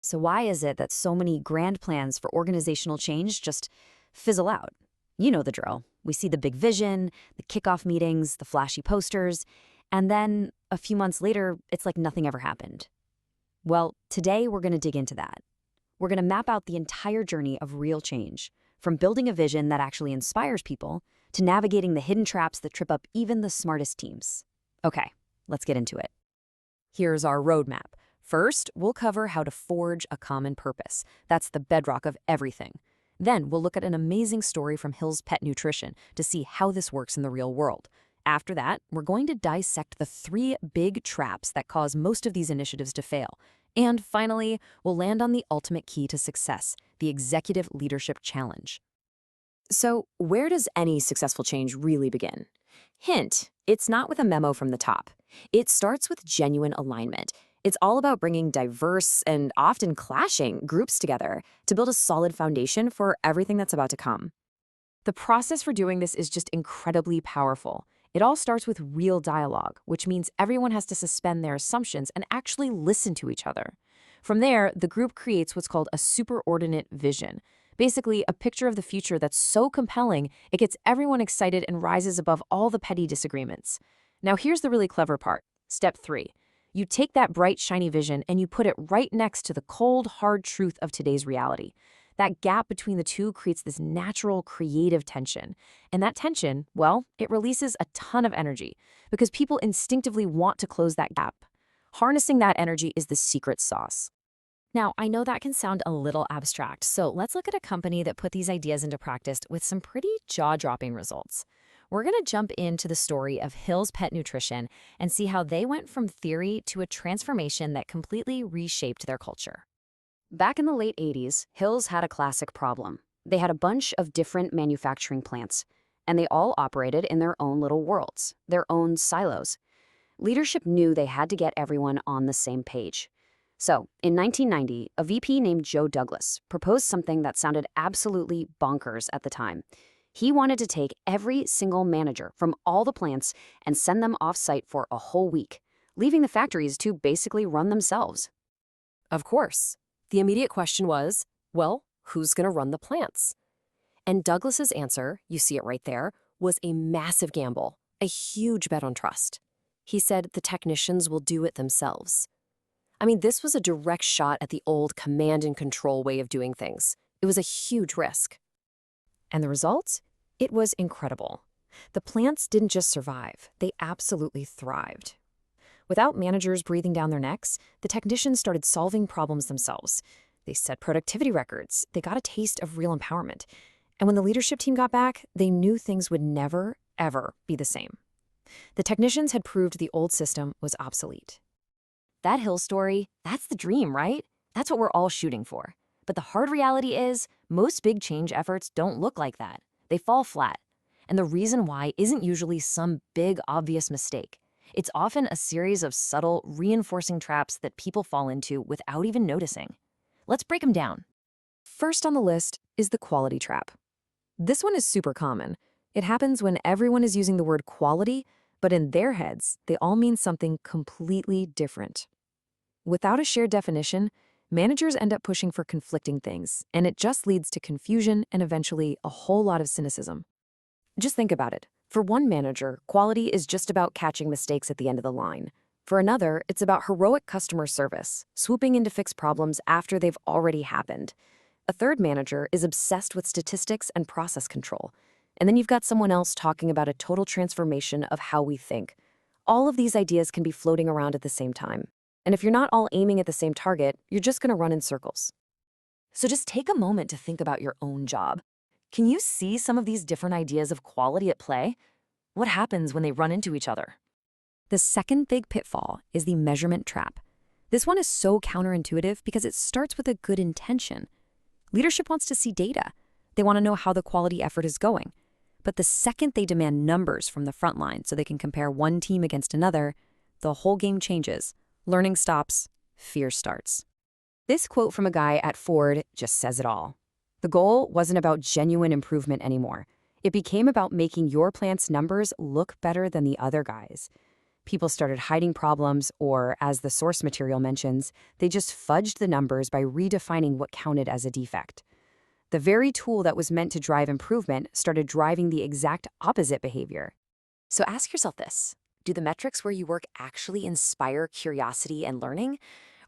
So why is it that so many grand plans for organizational change just fizzle out? You know the drill. We see the big vision, the kickoff meetings, the flashy posters, and then a few months later, it's like nothing ever happened. Well, today we're going to dig into that. We're going to map out the entire journey of real change, from building a vision that actually inspires people to navigating the hidden traps that trip up even the smartest teams. Okay, let's get into it. Here's our roadmap. First, we'll cover how to forge a common purpose. That's the bedrock of everything. Then we'll look at an amazing story from Hill's Pet Nutrition to see how this works in the real world. After that, we're going to dissect the 3 big traps that cause most of these initiatives to fail. And finally, we'll land on the ultimate key to success, the Executive Leadership Challenge. So, where does any successful change really begin? Hint, it's not with a memo from the top. It starts with genuine alignment. It's all about bringing diverse and often clashing groups together to build a solid foundation for everything that's about to come. The process for doing this is just incredibly powerful. It all starts with real dialogue, which means everyone has to suspend their assumptions and actually listen to each other. From there, the group creates what's called a superordinate vision. Basically, a picture of the future that's so compelling, it gets everyone excited and rises above all the petty disagreements. Now here's the really clever part. Step 3. You take that bright, shiny vision and you put it right next to the cold, hard truth of today's reality. That gap between the two creates this natural, creative tension. And that tension, well, it releases a ton of energy because people instinctively want to close that gap. Harnessing that energy is the secret sauce. Now, I know that can sound a little abstract, so let's look at a company that put these ideas into practice with some pretty jaw-dropping results. We're going to jump into the story of Hill's Pet Nutrition and see how they went from theory to a transformation that completely reshaped their culture. Back in the late 80s, Hill's had a classic problem. They had a bunch of different manufacturing plants, and they all operated in their own little worlds, their own silos. Leadership knew they had to get everyone on the same page. So, in 1990, a VP named Joe Douglas proposed something that sounded absolutely bonkers at the time. He wanted to take every single manager from all the plants and send them off-site for a whole week, leaving the factories to basically run themselves. Of course, the immediate question was, well, who's going to run the plants? And Douglas's answer, you see it right there, was a massive gamble, a huge bet on trust. He said the technicians will do it themselves. I mean, this was a direct shot at the old command and control way of doing things. It was a huge risk. And the result? It was incredible. The plants didn't just survive, they absolutely thrived. Without managers breathing down their necks, the technicians started solving problems themselves. They set productivity records, they got a taste of real empowerment. And when the leadership team got back, they knew things would never, ever be the same. The technicians had proved the old system was obsolete. That Hill story, that's the dream, right? That's what we're all shooting for. But the hard reality is, most big change efforts don't look like that. They fall flat. And the reason why isn't usually some big, obvious mistake. It's often a series of subtle, reinforcing traps that people fall into without even noticing. Let's break them down. First on the list is the quality trap. This one is super common. It happens when everyone is using the word quality, but in their heads, they all mean something completely different. Without a shared definition, managers end up pushing for conflicting things, and it just leads to confusion and eventually a whole lot of cynicism. Just think about it. For one manager, quality is just about catching mistakes at the end of the line. For another, it's about heroic customer service, swooping in to fix problems after they've already happened. A third manager is obsessed with statistics and process control. And then you've got someone else talking about a total transformation of how we think. All of these ideas can be floating around at the same time. And if you're not all aiming at the same target, you're just going to run in circles. So just take a moment to think about your own job. Can you see some of these different ideas of quality at play? What happens when they run into each other? The second big pitfall is the measurement trap. This one is so counterintuitive because it starts with a good intention. Leadership wants to see data. They want to know how the quality effort is going. But the second they demand numbers from the front line so they can compare one team against another, the whole game changes. Learning stops, fear starts. This quote from a guy at Ford just says it all. The goal wasn't about genuine improvement anymore. It became about making your plant's numbers look better than the other guys. People started hiding problems, or, as the source material mentions, they just fudged the numbers by redefining what counted as a defect. The very tool that was meant to drive improvement started driving the exact opposite behavior. So ask yourself this: do the metrics where you work actually inspire curiosity and learning,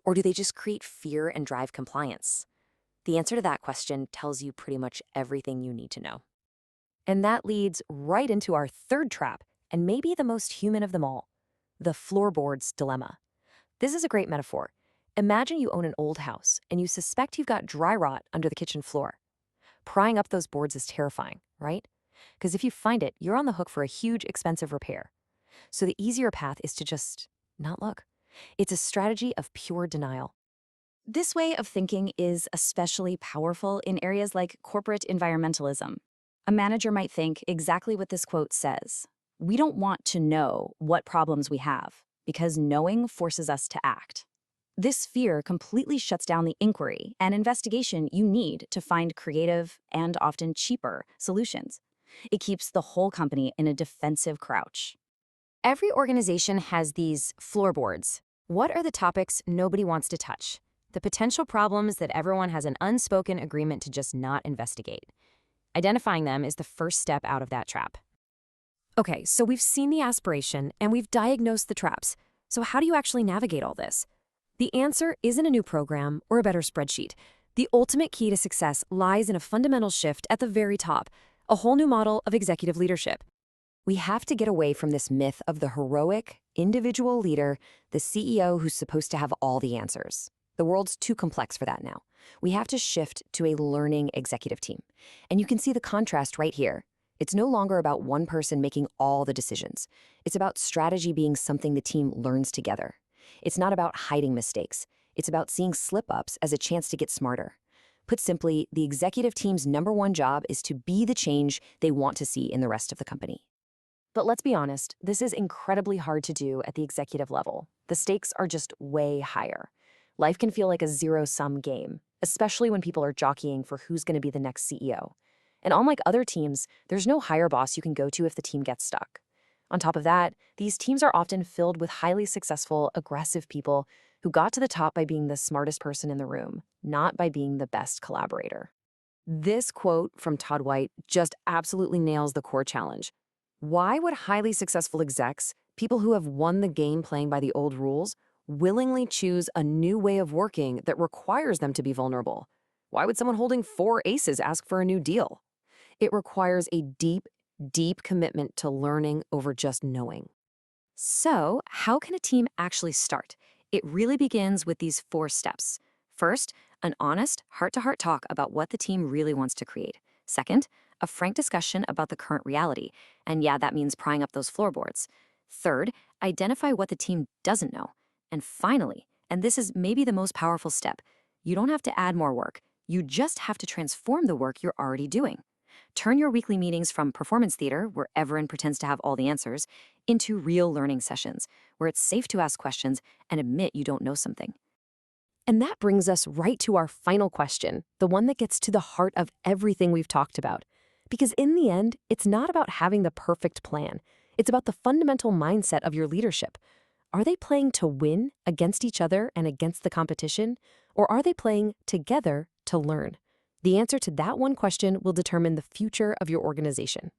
or do they just create fear and drive compliance? The answer to that question tells you pretty much everything you need to know. And that leads right into our third trap, and maybe the most human of them all: the floorboards dilemma. This is a great metaphor. Imagine you own an old house and you suspect you've got dry rot under the kitchen floor. Prying up those boards is terrifying, right? Because if you find it, you're on the hook for a huge, expensive repair. So the easier path is to just not look. It's a strategy of pure denial. This way of thinking is especially powerful in areas like corporate environmentalism. A manager might think exactly what this quote says: we don't want to know what problems we have, because knowing forces us to act. This fear completely shuts down the inquiry and investigation you need to find creative and often cheaper solutions. It keeps the whole company in a defensive crouch. Every organization has these floorboards. What are the topics nobody wants to touch? The potential problems that everyone has an unspoken agreement to just not investigate. Identifying them is the first step out of that trap. Okay, so we've seen the aspiration and we've diagnosed the traps. So how do you actually navigate all this? The answer isn't a new program or a better spreadsheet. The ultimate key to success lies in a fundamental shift at the very top, a whole new model of executive leadership. We have to get away from this myth of the heroic, individual leader, the CEO who's supposed to have all the answers. The world's too complex for that now. We have to shift to a learning executive team. And you can see the contrast right here. It's no longer about one person making all the decisions. It's about strategy being something the team learns together. It's not about hiding mistakes. It's about seeing slip-ups as a chance to get smarter. Put simply, the executive team's #1 job is to be the change they want to see in the rest of the company. But let's be honest, this is incredibly hard to do at the executive level. The stakes are just way higher. Life can feel like a zero-sum game, especially when people are jockeying for who's going to be the next CEO. And unlike other teams, there's no higher boss you can go to if the team gets stuck. On top of that, these teams are often filled with highly successful, aggressive people who got to the top by being the smartest person in the room, not by being the best collaborator. This quote from Todd White just absolutely nails the core challenge. Why would highly successful execs, people who have won the game playing by the old rules, willingly choose a new way of working that requires them to be vulnerable? Why would someone holding 4 aces ask for a new deal? It requires a deep commitment to learning over just knowing. So, how can a team actually start? It really begins with these 4 steps. First, an honest, heart-to-heart talk about what the team really wants to create. Second, a frank discussion about the current reality. And yeah, that means prying up those floorboards. Third, identify what the team doesn't know. And finally, and this is maybe the most powerful step, you don't have to add more work. You just have to transform the work you're already doing. Turn your weekly meetings from performance theater, where everyone pretends to have all the answers, into real learning sessions, where it's safe to ask questions and admit you don't know something. And that brings us right to our final question, the one that gets to the heart of everything we've talked about. Because in the end, it's not about having the perfect plan. It's about the fundamental mindset of your leadership. Are they playing to win against each other and against the competition? Or are they playing together to learn? The answer to that one question will determine the future of your organization.